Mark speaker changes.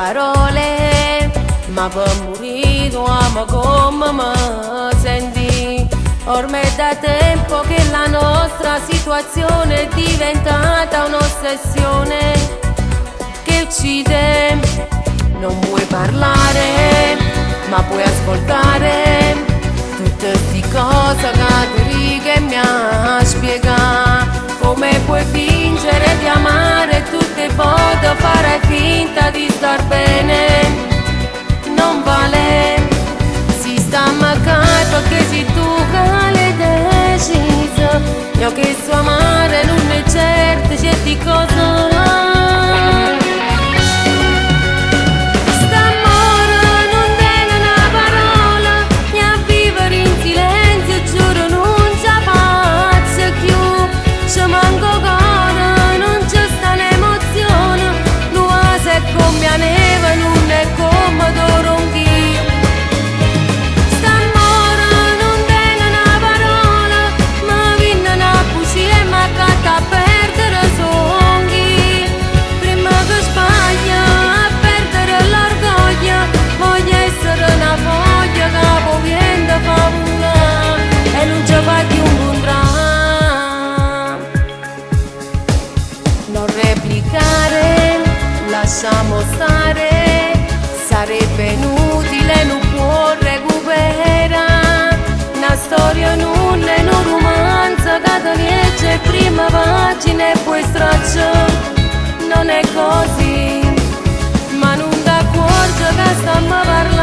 Speaker 1: parole, ma per morire amo come mi senti. Ormai è da tempo che la nostra situazione è diventata un'ossessione che uccide. Non vuoi parlare, ma puoi ascoltare tutte sti cose che mi ha spiegato. Come puoi fingere di amare tutte volte, fare finta di star bene? Non vale, si sta a mancare perché sei tu che l'hai deciso. Io che so amare non è certo, certi cose. Non replicare, lasciamo stare, sarebbe inutile, non può recuperare. Una storia non è un romanzo che ti legge prima pagina e poi straccia. Non è così, ma non ti accorgi che stiamo parlando.